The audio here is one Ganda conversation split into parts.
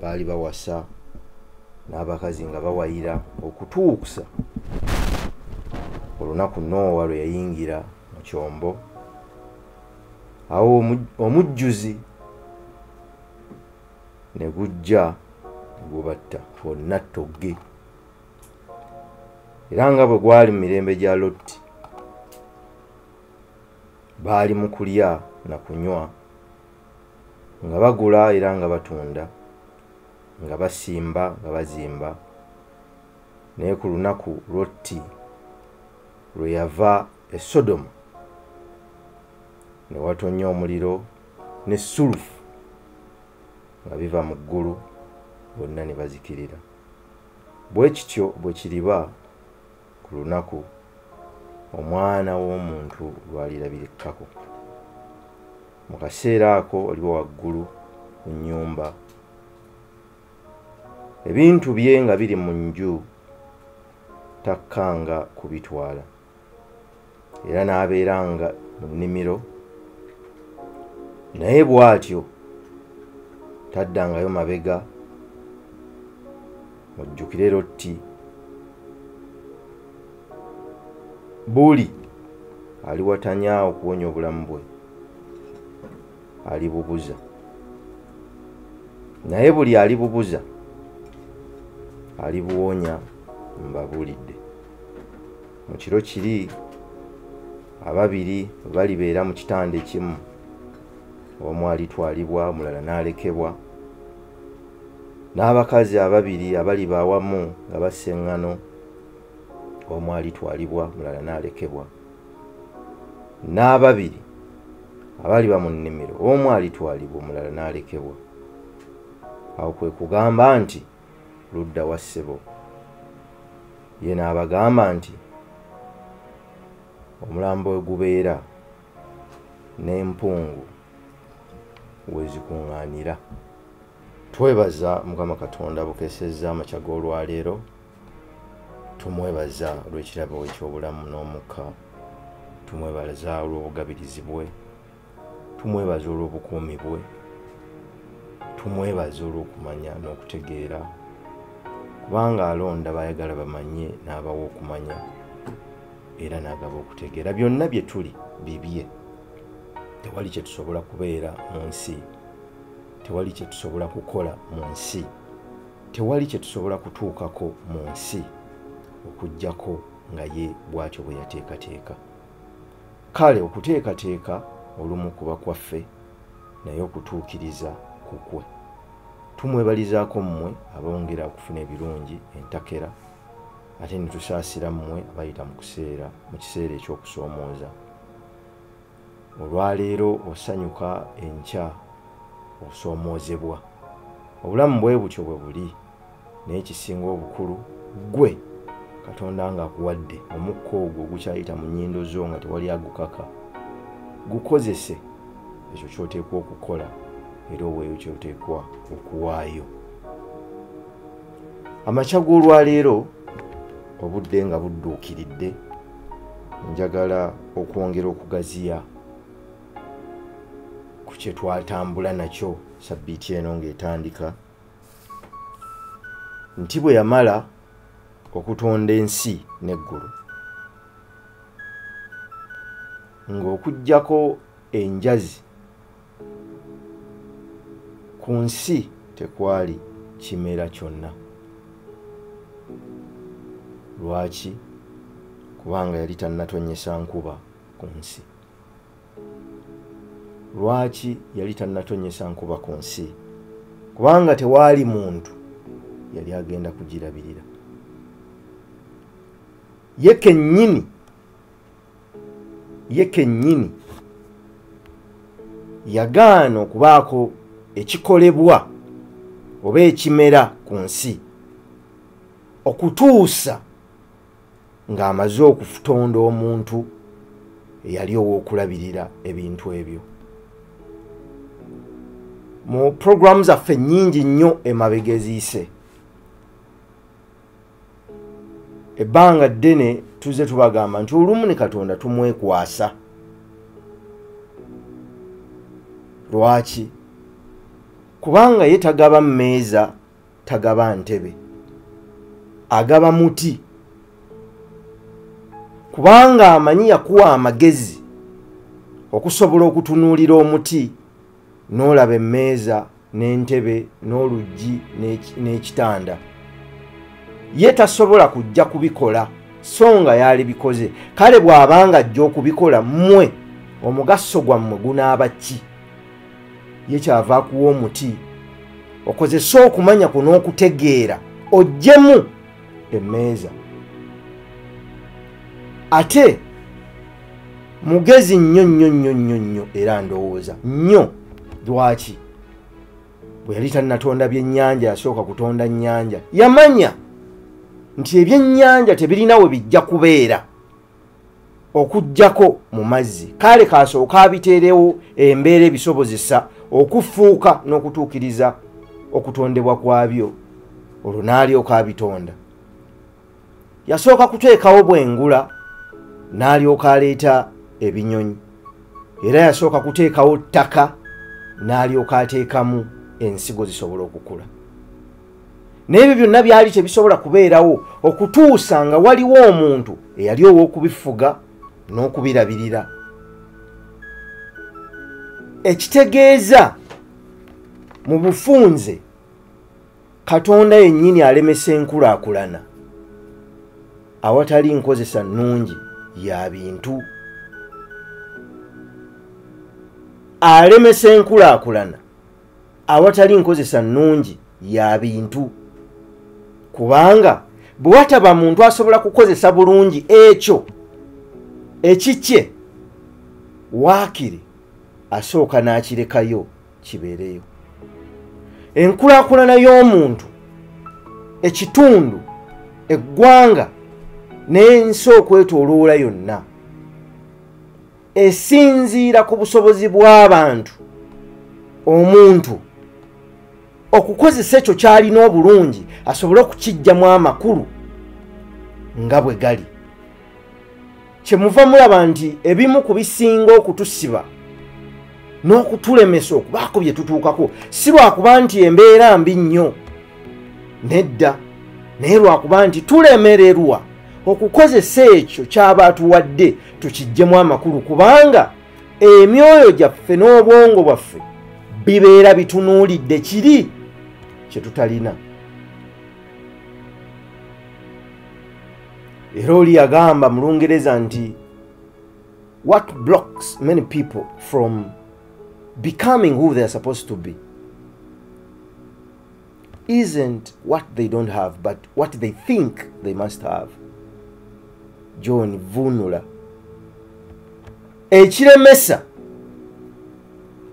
baali bawasa n'abakazi nga bawayira okutuukusa olunaku Noowa lwe yayingira mu kyombo. Awo omujjuzi ne gujja gubatta bonna ttogge. Era nga bwe gwali mu mirembe gya Lotti, baali mu kulya na kunywa, nga bagula era nga batunda, nga basimba nga bazimba. Naye ku lunaku Lotti lwe yava e Sodoma ne watonnya omuliro ne sulufu nga biva mu ggulu, bonna ne bazikirira. Bwe kityo bwe kiriba ku lunaku Omwana w'Omuntu lw'alirabikkako. Mu kaseera ako oliwo waggulu ku nnyumba, ebintu bye nga biri mu nju, takkanga kubitwala. Era n'abeeranga mu nnimiro, naye bw'atyo taddangayo mabega. Mujjukire Lotti, buli aliwatanya okuwonya obulamu bwe alibubuza, naye buli alibubuza alibuwonya. Mbabuulidde, mu kiro kiri ababiri balibeera mu kitanda kimu, omu alitwalibwa omulala n'alekebwa. N'abakazi ababiri abaliba awamu nga baseŋŋano, omu alitwalibwa omulala n'alekebwa. N'ababiri abaliba mu nnimiro, omu alitwalibwa omulala n'alekebwa. Awo kwe kugamba nti, ludda wa ssebo? Ye n'abagamba nti, omulambo we gubeera n'empungu we zikuŋŋaanira. Twebaza Mukama Katonda bukeesezza amakya g'olwaleero. Tumwebaza olw'ekirabo eky'obulamu n'omukka. Tumwebaza olw'obugabirizi bwe. Tumwebaza olw'obukuumi bwe. Tumwebaza olw'okumanya n'okutegeera, kubanga alonda bayagala bamanye n'abawa okumanya era n'agaba okutegeera. Byonna bye tuli bibye. Tewali kye tusobola kubeera mu nsi, tewali kye tusobola kukola mu nsi, tewali kye tusobola kutuukako mu nsi okuggyako nga ye bw'atyo bwe yateekateeka. Kale okuteekateeka olumu kuba kwaffe, naye okutuukiriza kukwe. Tumwebalizaako mmwe abongera okufuna ebirungi entakera, ate ne tusaasira mmwe abayita mu kiseera eky'okusoomooza. Olwaleero osanyuka, enkya osoomoozebwa. Obulamu bwe butyo bwe buli, naye kisinga obukulu gwe Katonda ng'akuwadde omukka ogwo ogukyayita mu nnyindo zo nga tewali agukaka, gukozese ekyo ky'oteekwa okukola era oweeyo ky'oteekwa okuwaayo. Amakya g'olwaleero, obudde nga budduukiridde, njagala okwongera okugaziya ku kye twatambula nakyo sabbiiti eno ng'etandika, nti bwe yamala okutonda ensi n'eggulu, ng'okuggyako enjazi ku nsi tekwali kimera kyonna. Lwaki? Kubanga yali tannatonnyesa nkuba ku nsi. Lwaki yali tannatonnyesa nkuba ku nsi? Kubanga tewaali muntu yali agenda kugirabirira. Ye kennyini yagaana okubaako ekikolebwa oba ekimera ku nsi okutuusa ng'amaze okutonda omuntu eyali ow'okulabirira ebintu ebyo. Mu programu zaffe nnyingi nnyo emabega eziyise, ebbanga ddene tuze tubagamba nti olumu ne Katonda tumwekwasa. Lwaki? Kubanga ye tagaba mmeeza tagaba ntebe, agaba muti, kubanga amanyi yakuwa amagezi okusobola okutunuulira omuti n'olaba emmeeza n'entebe n'oluggi n'ekitanda. Ye tasobola kujja kubikola so nga yali bikoze. Kale bw'abanga ajja okubikola, mmwe omugaso gwammwe gunaaba ki? Ye kyava akuwa omuti okozesa okumanya kuno okutegeera ojjemu emmeeza. Ate mugezi nnyo era ndowooza nnyo. Lwaki? Bwe yali tannatonda byennyanja yasooka kutonda nnyanja. Yamanya nti ebyennyanja tebirina we bijja kubeera okujjako mu mazzi. Kale kasooka abiteerewo embeera ebisobozesa okufuuka n'okutuukiriza okutondebwa kwabyo. Olwo n'alyoka abitonda. Yasooka kuteekawo bwengula n'alyoka aleeta ebinyonyi. Era yasooka kuteekawo ttaka n'alyoka ateekamu ensigo zisobola okukula. N'ebyo byonna byali tebisobola kubeerawo okutuusa nga waliwo omuntu eyali ow'okubifuga n'okubirabirira. Ekitegeeza mu bufunze Katonda yennyini alemesa enkulaakulana awatali nkozesa nnungi ya bintu. Alemesa enkulaakulana awatali nkozesa nnungi ya bintu. Kubanga bwe wataba muntu asobola kukozesa bulungi ekyo ekikye, waakiri asooka n'akirekayo kibeereyo. Enkulaakulana y'omuntu, ekitundu, eggwanga n'ensi okwetooloola yonna esinziira ku busobozi bw'abantu. Omuntu okukozesa ekyo kyalina obulungi asobole okukiggyamu amakulu nga bwe gali. Kyemuva mulaba nti ebimu ku bisinga okutusiba n'okutulemesa okubaako bye tutuukako si lwakuba nti embeera mbi nnyo, nedda, naye lwakuba nti tulemererwa okukozesa ekyo ky'aba atuwadde tukiggyemu amakulu, kubanga emyoyo gyaffe n'obwongo bwaffe bibeera bitunuulidde kiri kye tutalina. Era oli yagamba mu Lungereza nti what blocks many people from becoming who they are supposed to be isn't what they don't have but what they think they must have. John Vunula. Ekiremesa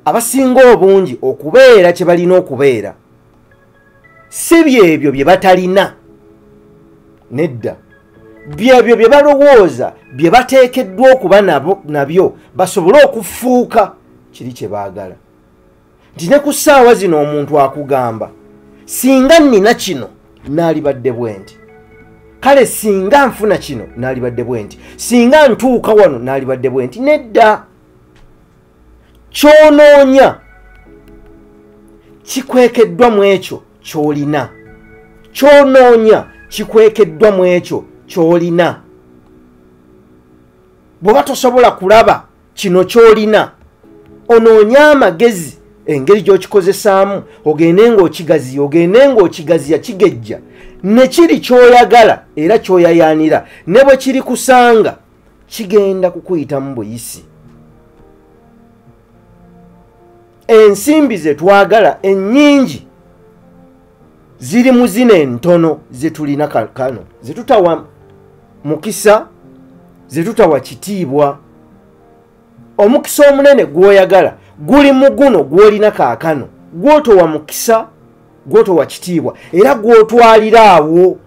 abasinga obungi okubeera kye balina okubeera si byebyo bye batalina, nedda, byebyo bye balowooza bye bateekeddwa okuba nabyo basobole okufuuka kiri kye baagala. Nti ne ku ssaawa zino omuntu akugamba singa nnina kino naalibadde bwe nti, kale singa nfuna kino naalibadde bwe nti, singa ntuuka wano naalibadde bwe nti. Nedda, kyonoonya kikwekeddwa mu ekyo ky'olina. Kyonoonya kikwekeddwa mu ekyo ky'olina. Bw'oba tosobola kulaba kino ky'olina, onoonya amagezi engeri gy'okikozesaamu, ogende ng'okigaziya kigejja ne kiri ky'oyagala era ky'oyayaanira, ne bwe kiri kusanga kigenda kukuyitamu buyisi. Ensimbi ze twagala ennyingi ziri mu zino entono ze tulina kano, ze tutawa mukisa, ze tutawa kitiibwa. Omukisa omunene gw'oyagala guli mu guno gw'olina kaakano, gw'otowa mukisa, gw'otowa kitiibwa era gw'otwalira awo.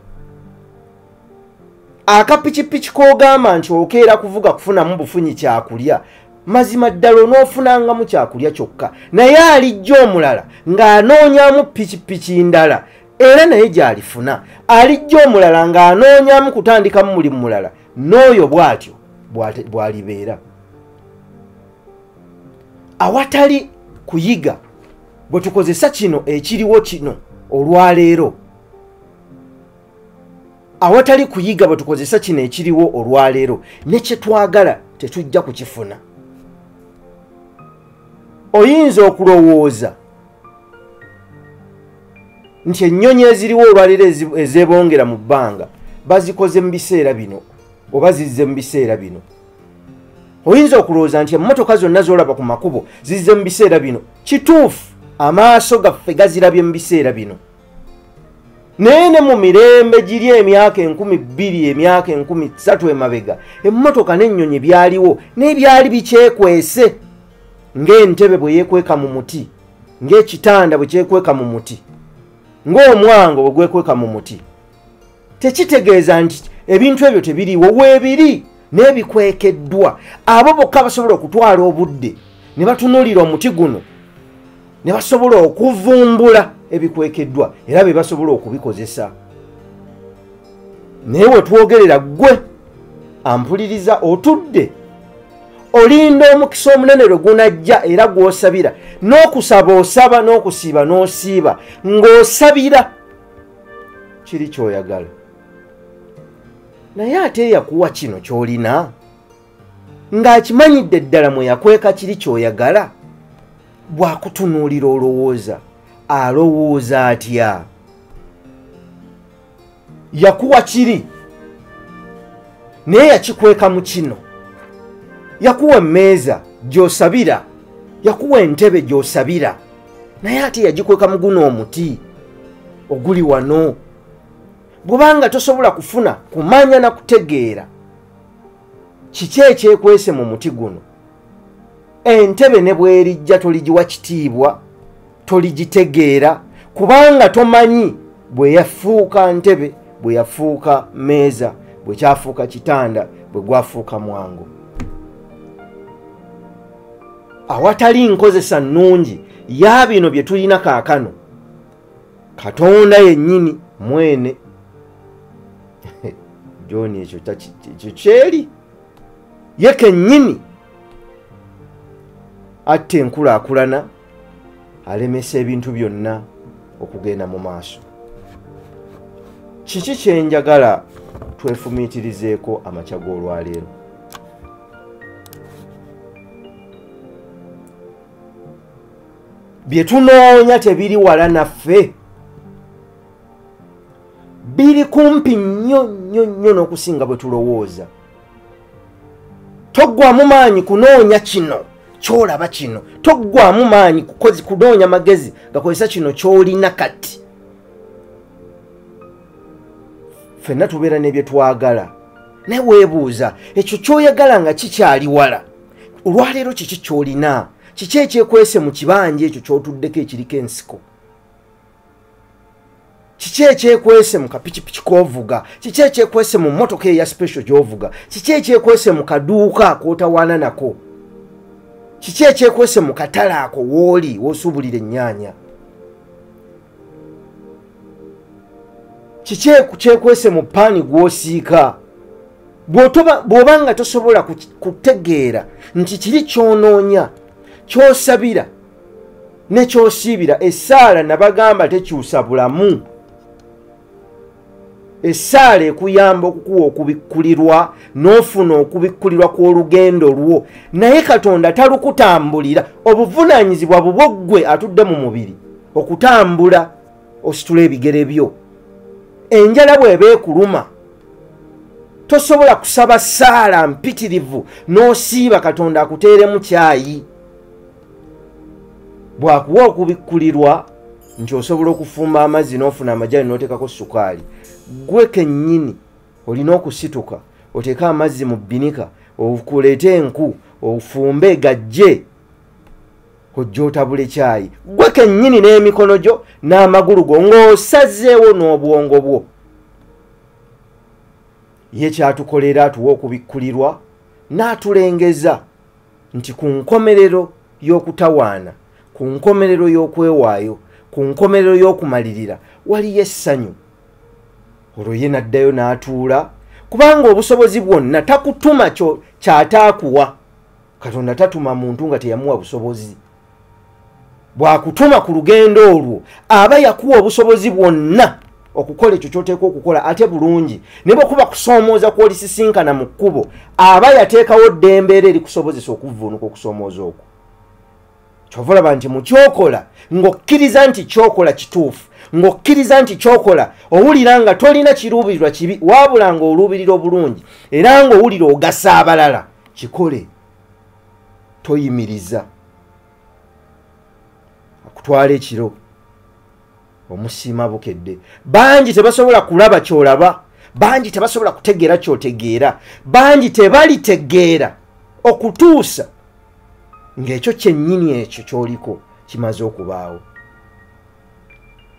Akapikipiki k'ogamba nti okeera kuvuga kufunamu bufunyi kyakulya, mazima ddala onoofunangamu kyakulya kyokka, naye alijja omulala ng'anoonyamu pikipiki ndala era naye gy'alifuna. Alijja omulala ng'anoonyamu kutandikamu mulimu mulala, n'oyo bw'atyo bw'alibeera. Awatali kuyiga bwe tukozesa kino ekiriwo kino olwaleero, awatali kuyiga bwe tukozesa kino ekiriwo olwaleero ne kye twagala tetujja kukifuna. Oyinza okulowooza nti ennyonyi eziriwo olwaleero ezeebongera mu bbanga bazikoze mu biseera bino oba zizze mu biseera bino. Oyinza okulowooza nti emmotoka zonna z'olaba ku makubo zizze mu biseera bino. Kituufu, amaaso gaffe gazirabye mu biseera bino. Naye ne mu mirembe giri emyaka 2000 emyaka 30 emabega emmotoka n'ennyonyi byaliwo n'ebyali bikyekwese ng'entebe bwe yeekweka mu muti, ng'ekitanda bwe kyekweka mu muti, ng'omwango bwe gwekweka mu muti. Tekitegeeza nti ebintu ebyo tebiriwo, weebiri n'ebikwekeddwa. Abo bokka basobola okutwala obudde ne batunuulira omuti guno ne basobola okuvumbula ebikwekeddwa era be basobola okubikozesa. Naye we twogerera gwe ampuliriza otudde olinda omukisa omunene lwe gunajja era gw'osabira n'okusaba osaba n'okusiiba n'osiiba ng'osabira kiri ky'oyagala. Naye ate yakuwa kino ky'olina ng'akimanyidde ddala mwe yakweka kiri ky'oyagala. Bw'akutunuulira olowooza alowooza atya? Yakuwa kiri naye yakikweka mu kino. Yakuwa emmeeza gy'osabira, yakuwa entebe gy'osabira, naye ate yagikweka mu guno omuti oguli wano. Bw'obanga tosobola kufuna kumanya na kutegeera kiki ekyekwese mu muti guno, entebe ne bwerijja toligiwa kitiibwa, toligitegeera, kubanga tomanyi bwe yafuuka ntebe, bwe yafuuka mmeeza, bwe kyafuuka kitanda, bwe gwafuuka mwango. Awatali nkozesa nnungi ya bino bye tulina kaakano, Katonda yennyini mwene John ekyo kyeri ye kennyini atte enkulaakulana alemesa ebintu byonna okugenda mu maaso. Kiki kye njagala twefumiitirizeeko amakya g'olwaleero? Bye tunoonya tebiri wala naffe, biri kumpi nnyo nnyo nnyo n'okusinga bwe tulowooza. Toggwamu maanyi kunoonya kino ky'olaba kino, toggwamu maanyi kunoonya magezi gakozesa kino ky'olina kati. Ffenna tubeera n'ebye twagala, naye weebuuza ekyo ky'oyagala nga kikyali wala. Olwaleero kiki ky'olina? Kiki ekyekwese mu kibanja ekyo ky'otuddeko ekiriko ensiko? Kiki ekyekwese mu kapikipiki k'ovuga? Kiki ekyekwese mu mmotoka eya special gy'ovuga? Kiki ekyekwese mu kaduuka k'otawaana nako? Kiki ekyekwese mu katale ako w'oli w'osuubulira ennyaanya? Kiki ekyekwese mu paani gw'osiika? Bw'obanga tosobola kutegeera nti kiri ky'onoonya, ky'osabira ne ky'osiibira, essaala nabagamba tekyusa bulamu. Essaala ekuyamba okukuwa okubikkulirwa n'ofuna okubikkulirwa kw'olugendo lwo, naye Katonda talukutambulira. Obuvunaanyizibwa bubwo ggwe atudde mu mubiri okutambula ositula ebigere byo. Enjala bw'eba ekuluma tosobola kusaba ssaala mpitirivu n'osiiba Katonda akuteeremu kyayi. Bw'akuwa okubikkulirwa nti osobola okufumba amazzi n'ofuna amajaani n'oteekako sukaali, gwe kennyini olina okusituka oteeke amazzi mu bbinika, okuleete enku, ofumbe gajje, ojja otabule kyayi. Gwe kennyini n'emikono gyo n'amagulu go ng'osazeewo n'obwongo bwo. Ye kyatukolera atuwa okubikkulirwa n'atulengeza nti ku nkomerero y'okutawaana, ku nkomerero y'okwewaayo, ku nkomerero y'okumalirira waliyo essanyu. Olwo ye n'addayo n'atuula, kubanga obusobozi bwonna takutuma kyataakuwa. Katonda tatuma muntu nga teyamuwa busobozi. Bw'akutuma ku lugendo olwo aba yakuwa obusobozi bwonna okukola ekyo kyoteeka okukola ate bulungi ne bwekuba kusoomooza kw'olisisinkana mu kkubo aba yateekawo ddembeera erikusobozesa okuvvuunuka okusoomooza okwo. Kyova olaba nti mu kyokola ng'okkiriza nti kyokola kituufu, ng'okkiriza nti kyokola owulira nga tolina kiruubirirwa kibi wabula ng'oluubirira obulungi era ng'owulira ogasa abalala, kikole. Toyimiriza akutwala ekiro omusiima bukedde. Bangi tebasobola kulaba kyolaba, bangi tebasobola kutegeera kyotegeera, bangi tebalitegeera okutuusa ng'ekyo kyennyini ekyo ky'oliko kimaze okubaawo.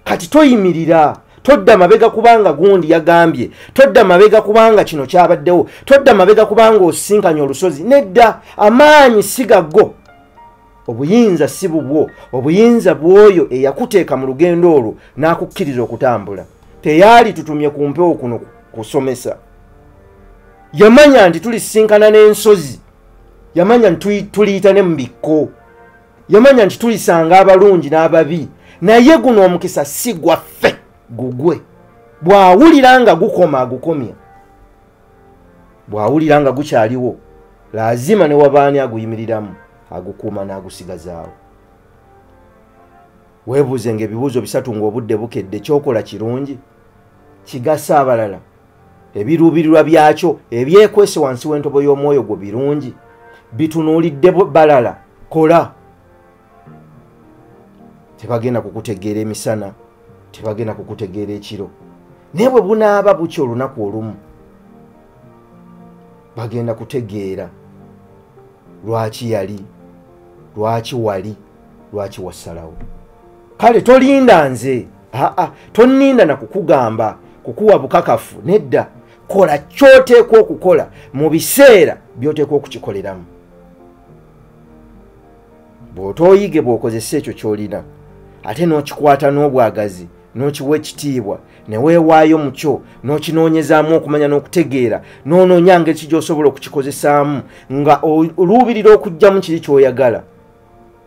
Kati toyimirira, todda mabega kubanga gundi yagambye, todda mabega kubanga kino kyabaddewo, todda mabega kubanga osisinkanye olusozi. Nedda, amaanyi si gaggo, obuyinza si bubwo, obuyinza bw'oyo eyakuteeka mu lugendo olwo n'akukkiriza okutambula. Teyaali tutumye ku mpewo kuno kusomesa. Yamanya nti tulisinkana n'ensozi, yamanya nti tuliyita ne mu bikko, yamanya nti tulisanga abalungi n'ababi, naye guno omukisa si gwaffe, gugwe. Bw'awulira nga gukoma agukomya, bw'awulira nga gukyaliwo lazima ne wabaani aguyimiriramu agukuuma n'agusigazaawo. Weebuuze ng'ebibuuzo bisatu ng'obudde bukedde, kyokola kirungi, kigasa abalala, ebiruubirirwa byakyo ebyekwese wansi w'entobo y'omwoyo gwo birungi, bitunuulidde balala, kola. Tebagenda kukutegeera emisana, tebagenda kukutegeera ekiro, naye bwe bunaaba bukya olunaku olumu bagenda kutegeera lwaki yali, lwaki wali, lwaki wasalawo. Kale tolinda nze, tonninda na kukugamba kukuwa bukakafu, nedda, kola kyoteekwa okukola mu biseera by'oteekwa okukikoleramu. Bw'otooyige bw'okozesa ekyo ky'olina ate n'okikwata n'obwagazi n'okiwa ekitiibwa ne weewaayo mu kyo n'okinoonyezaamu okumanya n'okutegeera n'onoonya ngeri ki gy'osobola okukikozesaamu nga oluubirira okuggyamu kiri ky'oyagala,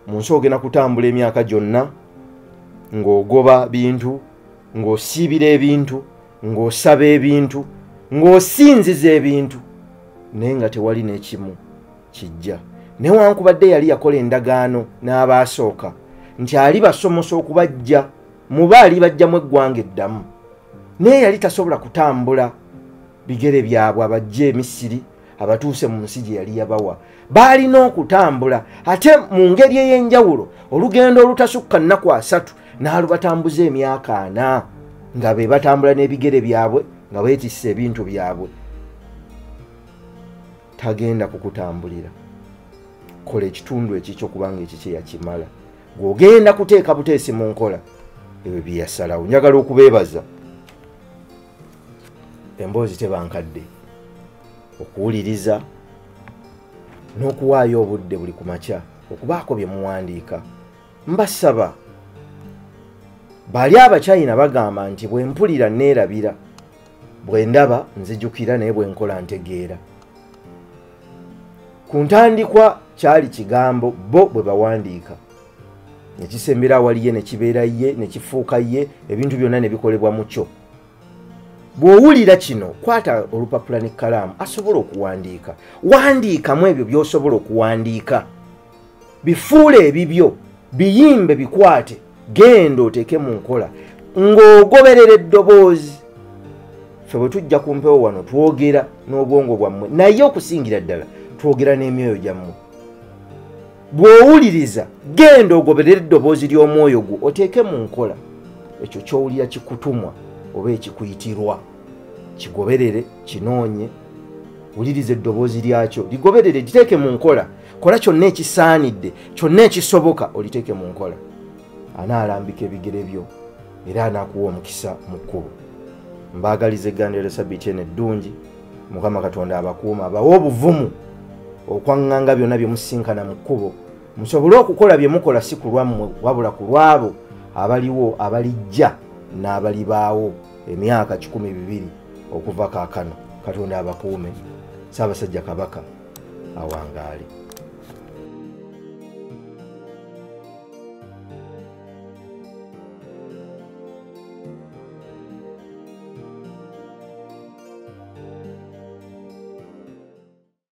mu nsi ogenda kutambula emyaka gyonna ng'ogoba bintu, ng'osiibira ebintu, ng'osaba ebintu, ng'osinziza ebintu, naye nga tewali n'ekimu kijja. Newankubadde yali yakola endagaano n'abaasooka nti alibasomosa okubajja muba alibajjamu eggwanga eddamu, naye yali tasobola kutambula bigere byabwe abajje e Misiri abatuuse mu nsi gye yali yabawa. Baalina okutambula ate mu ngeri ey'enjawulo, olugendo olutasukka nnaku 3 n'alubatambuza emyaka 4 nga be batambula n'ebigere byabwe nga beetisse ebintu byabwe. Tagenda kukutambulira, kola ekitundu ekikyo kubanga ekikye yakimala. Gw'ogenda kuteeka buteesi mu nkola ebyo bye yasalawo. Njagala okubeebaza, emboozi tebankadde, okuwuliriza n'okuwaayo obudde buli ku makya okubaako bye muwandiika. Mbasaba, bali Abachina bagamba nti bwe mpulira neerabira, bwe ndaba nzijukira, naye bwe nkola ntegeera. Ku ntandikwa kyali kigambo bo bwe bawandiika, ne kisembera awali ye, ne kibeera ye, ne kifuuka ye, ebintu byonna ne bikolebwa mu kyo. Bw'owulira kino, kwata olupapula n'ekkalaamu asobola okuwandiika. Wandiikamu ebyo by'osobola okuwandiika, bifuule ebibyo, biyimbe, bikwate, genda oteeke mu nkola ng'ogoberera eddoboozi. Ffe bwe tujja ku mpewo wano twogera n'obwongo bwammwe, naye okusingira ddala twogera n'emyoyo gyammwe. Bw'owuliriza, genda ogoberera eddoboozi ly'omwoyo gwo oteeke mu nkola ekyo ky'owulira kikutumwa oba ekikuyitirwa. Kigoberere, kinoonye, wuliriza eddoboozi lyakyo, ligoberere, liteeke mu nkola. Kola kyonna ekisaanidde, kyonna ekisoboka oliteeke mu nkola. Anaalambika ebigere byo era anaakuwa omukisa mu kkubo. Mbaagaliza eggandero Ssabbiiti eno eddungi. Mukama Katonda abakuuma, abawa obuvumu okwaŋŋanga byonna bye musinkana mu kkubo, musobole okukola bye mukola si ku lwammwe wabula ku lwabo abaliwo, abalijja n'abalibaawo emyaka 12 okuva kaakano. Katonda abakuume. Ssaabasajja Kabaka awangaale.